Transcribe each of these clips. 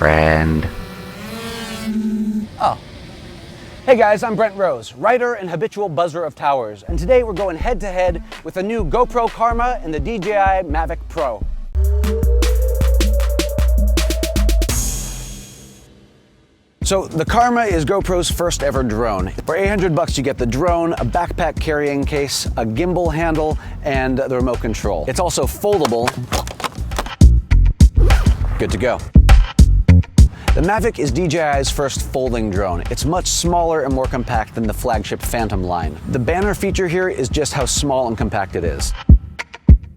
Friend. Oh. Hey guys, I'm Brent Rose, writer and habitual buzzer of towers, and today we're going head to head with the new GoPro Karma and the DJI Mavic Pro. So the Karma is GoPro's first ever drone. For $800 you get the drone, a backpack carrying case, a gimbal handle, and the remote control. It's also foldable. Good to go. The Mavic is DJI's first folding drone. It's much smaller and more compact than the flagship Phantom line. The banner feature here is just how small and compact it is.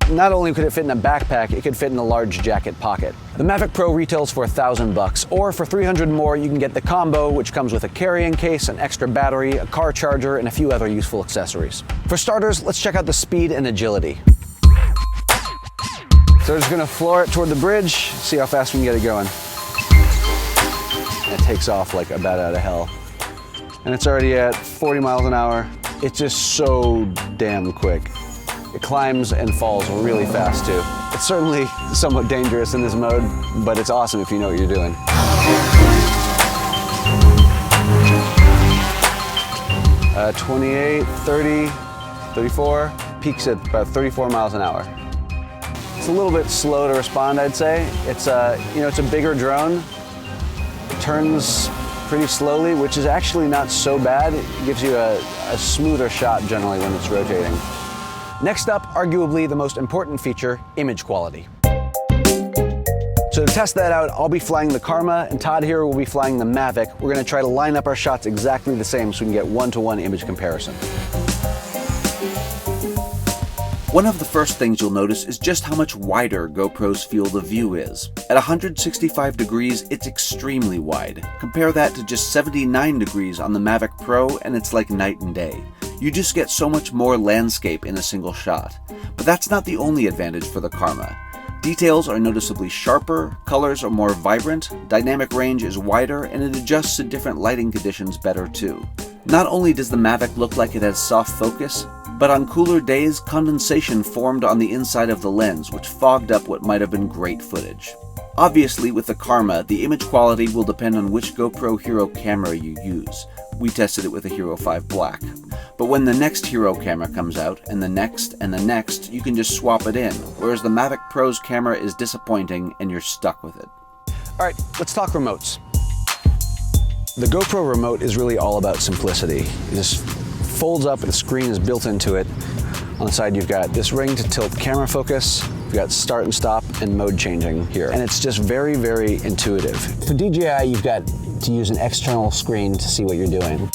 Not only could it fit in a backpack, it could fit in a large jacket pocket. The Mavic Pro retails for $1,000, or for $300 more, you can get the combo, which comes with a carrying case, an extra battery, a car charger, and a few other useful accessories. For starters, let's check out the speed and agility. So we're just gonna floor it toward the bridge, see how fast we can get it going. It takes off like a bat out of hell. And it's already at 40 miles an hour. It's just so damn quick. It climbs and falls really fast too. It's certainly somewhat dangerous in this mode, but it's awesome if you know what you're doing. 28, 30, 34, peaks at about 34 miles an hour. It's a little bit slow to respond, I'd say. It's it's a bigger drone. It turns pretty slowly, which is actually not so bad. It gives you a smoother shot generally when it's rotating. Next up, arguably the most important feature, image quality. So to test that out, I'll be flying the Karma, and Todd here will be flying the Mavic. We're gonna try to line up our shots exactly the same so we can get one-to-one image comparison. One of the first things you'll notice is just how much wider GoPro's field of view is. At 165 degrees, it's extremely wide. Compare that to just 79 degrees on the Mavic Pro, and it's like night and day. You just get so much more landscape in a single shot. But that's not the only advantage for the Karma. Details are noticeably sharper, colors are more vibrant, dynamic range is wider, and it adjusts to different lighting conditions better too. Not only does the Mavic look like it has soft focus, but on cooler days, condensation formed on the inside of the lens, which fogged up what might have been great footage. Obviously, with the Karma, the image quality will depend on which GoPro Hero camera you use. We tested it with the Hero 5 Black. But when the next Hero camera comes out, and the next, you can just swap it in, whereas the Mavic Pro's camera is disappointing and you're stuck with it. All right, let's talk remotes. The GoPro remote is really all about simplicity. It just folds up and the screen is built into it. On the side you've got this ring to tilt camera focus, you've got start and stop and mode changing here. And it's just very, very intuitive. For DJI, you've got to use an external screen to see what you're doing.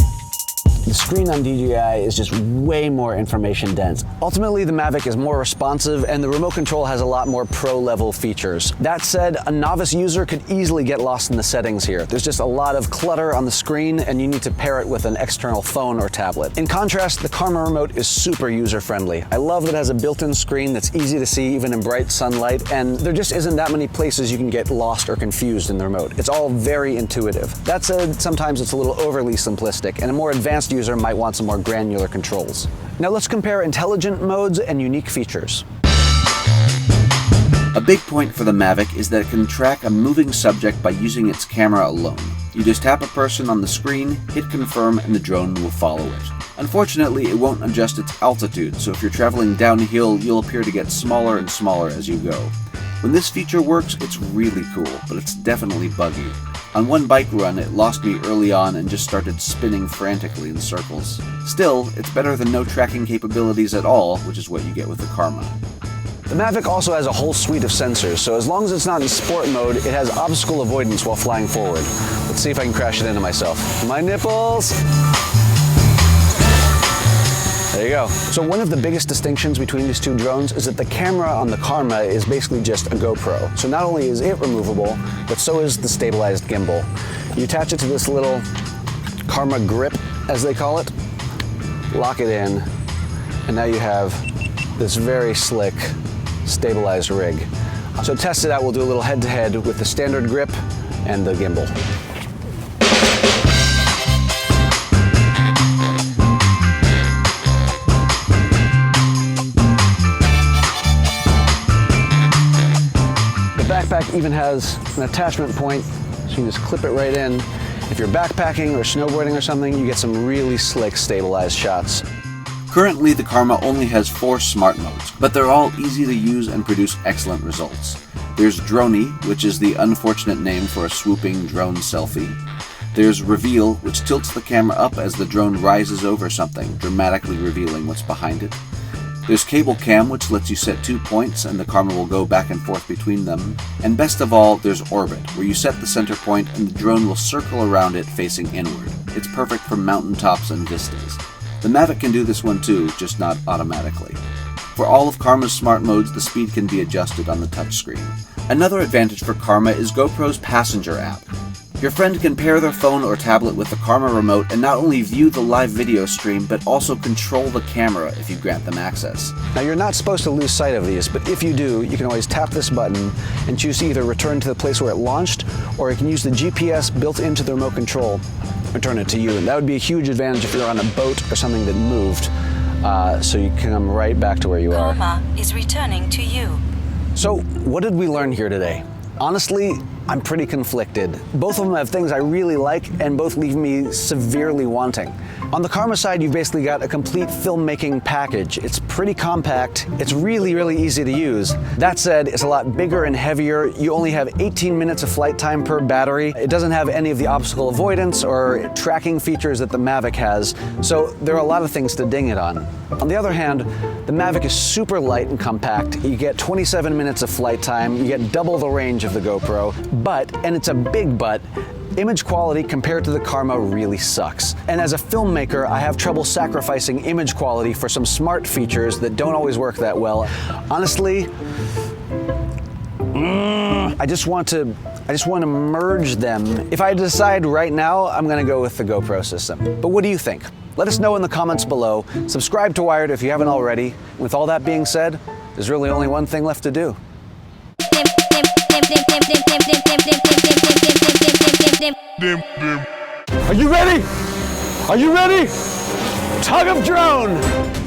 The screen on DJI is just way more information dense. Ultimately, the Mavic is more responsive and the remote control has a lot more pro-level features. That said, a novice user could easily get lost in the settings here. There's just a lot of clutter on the screen and you need to pair it with an external phone or tablet. In contrast, the Karma remote is super user-friendly. I love that it has a built-in screen that's easy to see even in bright sunlight, and there just isn't that many places you can get lost or confused in the remote. It's all very intuitive. That said, sometimes it's a little overly simplistic, and a more advanced user might want some more granular controls. Now let's compare intelligent modes and unique features. A big point for the Mavic is that it can track a moving subject by using its camera alone. You just tap a person on the screen, hit confirm, and the drone will follow it. Unfortunately, it won't adjust its altitude, so if you're traveling downhill, you'll appear to get smaller and smaller as you go. When this feature works, it's really cool, but it's definitely buggy. On one bike run, it lost me early on and just started spinning frantically in circles. Still, it's better than no tracking capabilities at all, which is what you get with the Karma. The Mavic also has a whole suite of sensors, so as long as it's not in sport mode, it has obstacle avoidance while flying forward. Let's see if I can crash it into myself. My nipples! There you go. So one of the biggest distinctions between these two drones is that the camera on the Karma is basically just a GoPro. So not only is it removable, but so is the stabilized gimbal. You attach it to this little Karma grip, as they call it, lock it in, and now you have this very slick, stabilized rig. So to test it out, we'll do a little head-to-head with the standard grip and the gimbal. even has an attachment point, so you can just clip it right in. If you're backpacking or snowboarding or something, you get some really slick stabilized shots. Currently, the Karma only has 4 smart modes, but they're all easy to use and produce excellent results. There's Droney, which is the unfortunate name for a swooping drone selfie. There's Reveal, which tilts the camera up as the drone rises over something, dramatically revealing what's behind it. There's Cable Cam, which lets you set 2 points and the Karma will go back and forth between them. And best of all, there's Orbit, where you set the center point and the drone will circle around it facing inward. It's perfect for mountaintops and vistas. The Mavic can do this one too, just not automatically. For all of Karma's smart modes, the speed can be adjusted on the touchscreen. Another advantage for Karma is GoPro's Passenger app. Your friend can pair their phone or tablet with the Karma remote and not only view the live video stream, but also control the camera if you grant them access. Now you're not supposed to lose sight of these, but if you do, you can always tap this button and choose to either return to the place where it launched, or you can use the GPS built into the remote control, return it to you. And that would be a huge advantage if you're on a boat or something that moved, so you can come right back to where you are. Karma is returning to you. So what did we learn here today? Honestly, I'm pretty conflicted. Both of them have things I really like and both leave me severely wanting. On the Karma side, you've basically got a complete filmmaking package. It's pretty compact. It's really, really easy to use. That said, it's a lot bigger and heavier. You only have 18 minutes of flight time per battery. It doesn't have any of the obstacle avoidance or tracking features that the Mavic has, so there are a lot of things to ding it on. On the other hand, the Mavic is super light and compact. You get 27 minutes of flight time. You get double the range of the GoPro, but, and it's a big but, image quality compared to the Karma really sucks. And as a filmmaker, I have trouble sacrificing image quality for some smart features that don't always work that well. Honestly, I just want to merge them. If I decide right now, I'm gonna go with the GoPro system. But what do you think? Let us know in the comments below. Subscribe to Wired if you haven't already. With all that being said, there's really only one thing left to do. Are you ready? Are you ready? Tug of drone!